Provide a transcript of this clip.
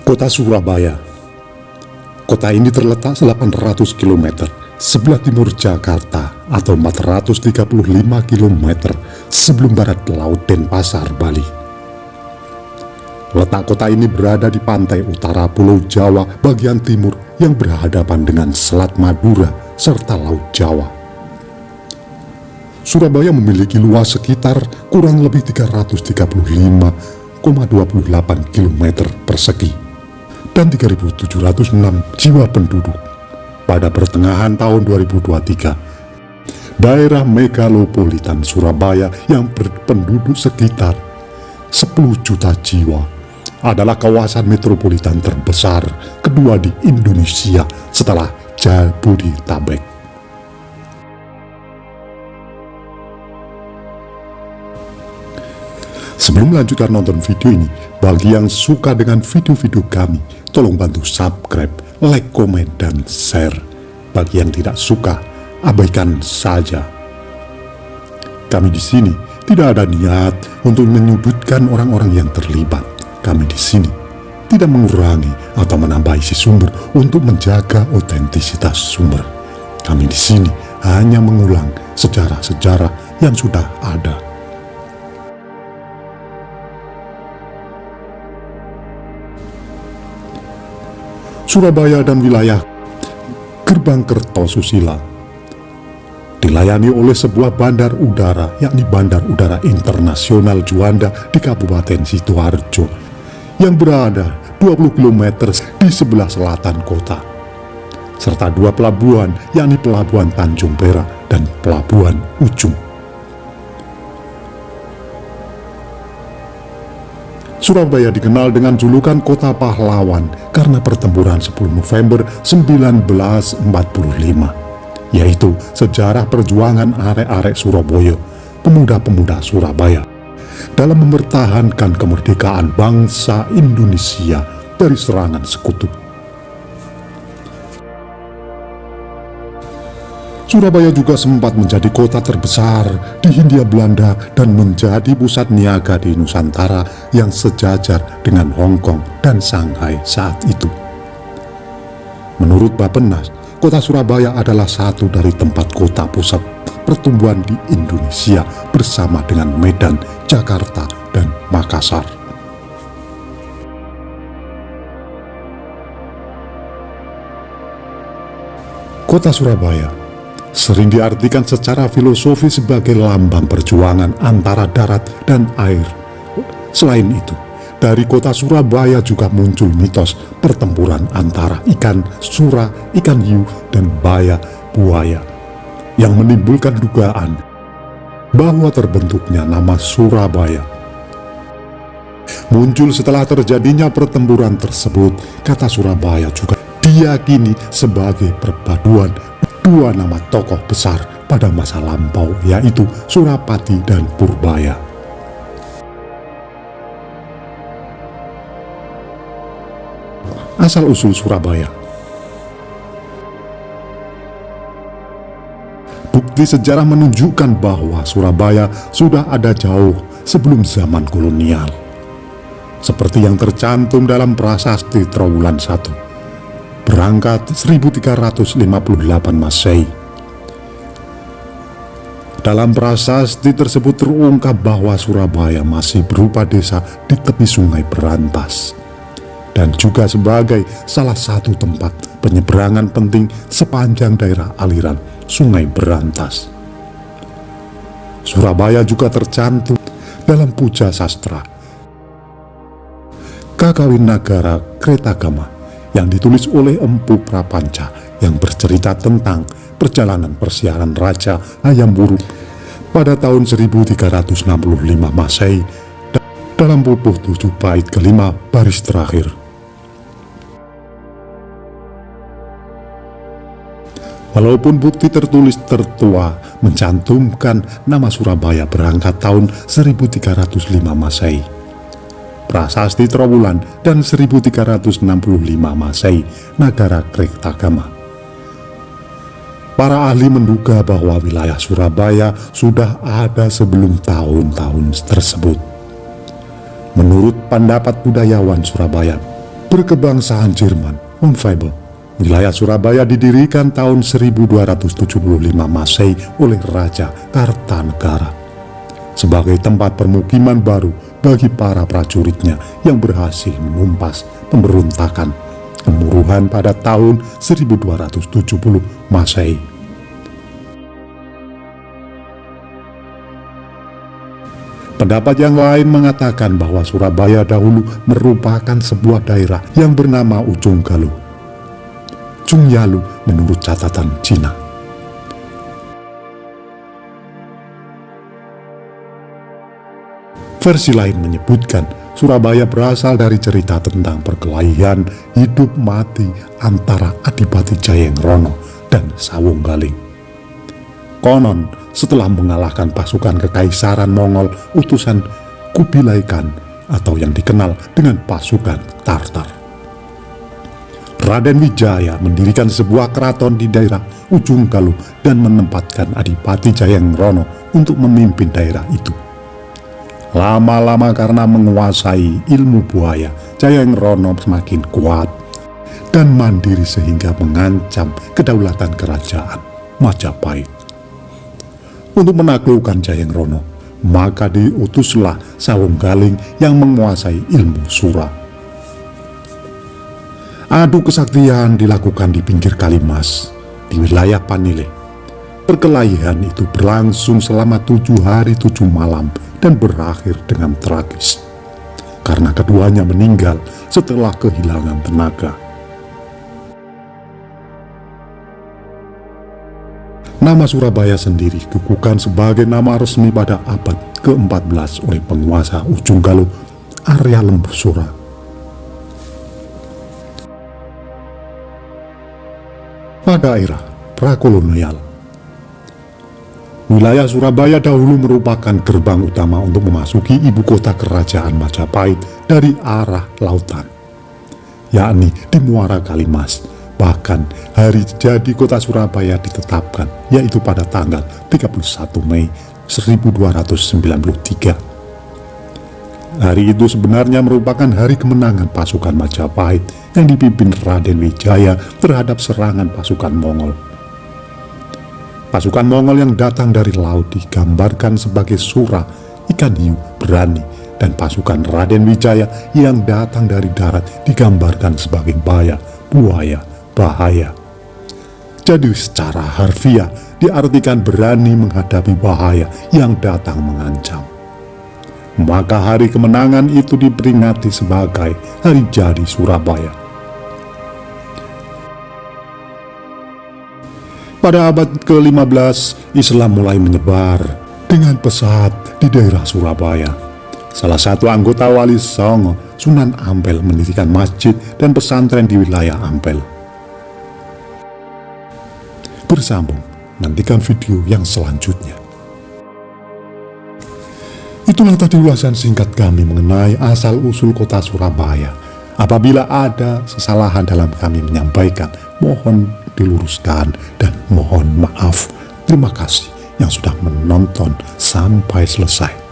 Kota Surabaya. Kota ini terletak 800 km sebelah timur Jakarta atau 435 km sebelum barat Laut Denpasar, Bali. Letak kota ini berada di pantai utara Pulau Jawa bagian timur yang berhadapan dengan Selat Madura serta Laut Jawa. Surabaya memiliki luas sekitar kurang lebih 335,28 km persegi dan 3.706 jiwa penduduk. Pada pertengahan tahun 2023, daerah megalopolitan Surabaya yang berpenduduk sekitar 10 juta jiwa adalah kawasan metropolitan terbesar kedua di Indonesia setelah Jabodetabek. Sebelum melanjutkan nonton video ini, bagi yang suka dengan video-video kami, tolong bantu subscribe, like, komen, dan share. Bagi yang tidak suka, abaikan saja. Kami di sini tidak ada niat untuk menyudutkan orang-orang yang terlibat. Kami di sini tidak mengurangi atau menambah isi sumber untuk menjaga otentisitas sumber. Kami di sini hanya mengulang sejarah-sejarah yang sudah ada. Surabaya dan wilayah Gerbang Kertosusila dilayani oleh sebuah bandar udara, yakni Bandar Udara Internasional Juanda di Kabupaten Sidoarjo yang berada 20 km di sebelah selatan kota, serta dua pelabuhan, yakni Pelabuhan Tanjung Perak dan Pelabuhan Ujung. Surabaya dikenal dengan julukan Kota Pahlawan karena pertempuran 10 November 1945, yaitu sejarah perjuangan arek-arek Surabaya, pemuda-pemuda Surabaya, dalam mempertahankan kemerdekaan bangsa Indonesia dari serangan sekutu. Surabaya juga sempat menjadi kota terbesar di Hindia Belanda dan menjadi pusat niaga di Nusantara yang sejajar dengan Hong Kong dan Shanghai saat itu. Menurut Bappenas, kota Surabaya adalah satu dari tempat kota pusat pertumbuhan di Indonesia bersama dengan Medan, Jakarta, dan Makassar. Kota Surabaya sering diartikan secara filosofi sebagai lambang perjuangan antara darat dan air. Selain itu, dari kota Surabaya juga muncul mitos pertempuran antara ikan sura, ikan hiu, dan buaya, yang menimbulkan dugaan bahwa terbentuknya nama Surabaya. Muncul setelah terjadinya pertempuran tersebut. Kata Surabaya juga diyakini sebagai perpaduan dua nama tokoh besar pada masa lampau, yaitu Surapati dan Purbaya. Asal-usul Surabaya. Bukti sejarah menunjukkan bahwa Surabaya sudah ada jauh sebelum zaman kolonial, seperti yang tercantum dalam Prasasti Trowulan I, berangkat 1358 Masehi. Dalam prasasti tersebut terungkap bahwa Surabaya masih berupa desa di tepi Sungai Berantas dan juga sebagai salah satu tempat penyeberangan penting sepanjang daerah aliran Sungai Berantas. Surabaya juga tercantum dalam puja sastra Kakawin-Nagara Kretagama yang ditulis oleh Empu Prapanca, yang bercerita tentang perjalanan persiaran Raja Hayam Wuruk pada tahun 1365 Masehi dalam pupuh 7 bait kelima baris terakhir. Walaupun bukti tertulis tertua mencantumkan nama Surabaya berangkat tahun 1305 Masehi, Prasasti Trowulan, dan 1365 Masehi Nagara Kretagama, para ahli menduga bahwa wilayah Surabaya sudah ada sebelum tahun-tahun tersebut. Menurut pendapat budayawan Surabaya, berkebangsaan Jerman, Unfabel. Wilayah Surabaya didirikan tahun 1275 Masehi oleh Raja Kartanegara sebagai tempat permukiman baru bagi para prajuritnya yang berhasil menumpas pemberontakan Kemuruhan pada tahun 1270 Masehi. Pendapat yang lain mengatakan bahwa Surabaya dahulu merupakan sebuah daerah yang bernama Ujung Galuh, Chungyalu menurut catatan Cina. Versi lain menyebutkan Surabaya berasal dari cerita tentang perkelahian hidup mati antara Adipati Jayengrono dan Sawunggaling. Konon, setelah mengalahkan pasukan kekaisaran Mongol utusan Kubilai Khan atau yang dikenal dengan pasukan Tartar, Raden Wijaya mendirikan sebuah keraton di daerah Ujung Galuh dan menempatkan Adipati Jayengrono untuk memimpin daerah itu. Lama-lama karena menguasai ilmu buaya, Jayengrono semakin kuat dan mandiri sehingga mengancam kedaulatan kerajaan Majapahit. Untuk menaklukkan Jayengrono, maka diutuslah Sawunggaling yang menguasai ilmu sura. Adu kesaktian dilakukan di pinggir Kalimas, di wilayah Panile. Perkelahian itu berlangsung selama 7 hari 7 malam dan berakhir dengan tragis, karena keduanya meninggal setelah kehilangan tenaga. Nama Surabaya sendiri dikukuhkan sebagai nama resmi pada abad ke-14 oleh penguasa Ujung Galuh, Arya Lembusura. Pada era prakolonial, wilayah Surabaya dahulu merupakan gerbang utama untuk memasuki ibu kota kerajaan Majapahit dari arah lautan, yakni di Muara Kalimas. Bahkan hari jadi kota Surabaya ditetapkan, yaitu pada tanggal 31 Mei 1293. Hari itu sebenarnya merupakan hari kemenangan pasukan Majapahit yang dipimpin Raden Wijaya terhadap serangan pasukan Mongol. Pasukan Mongol yang datang dari laut digambarkan sebagai sura, ikan hiu berani, dan pasukan Raden Wijaya yang datang dari darat digambarkan sebagai buaya bahaya. Jadi secara harfiah diartikan berani menghadapi bahaya yang datang mengancam. Maka hari kemenangan itu diperingati sebagai hari jadi Surabaya. Pada abad ke-15, Islam mulai menyebar dengan pesat di daerah Surabaya. Salah satu anggota Wali Songo, Sunan Ampel, mendirikan masjid dan pesantren di wilayah Ampel. Bersambung, nantikan video yang selanjutnya. Itulah tadi ulasan singkat kami mengenai asal-usul kota Surabaya. Apabila ada kesalahan dalam kami menyampaikan, mohon diluruskan dan mohon maaf. Terima kasih yang sudah menonton sampai selesai.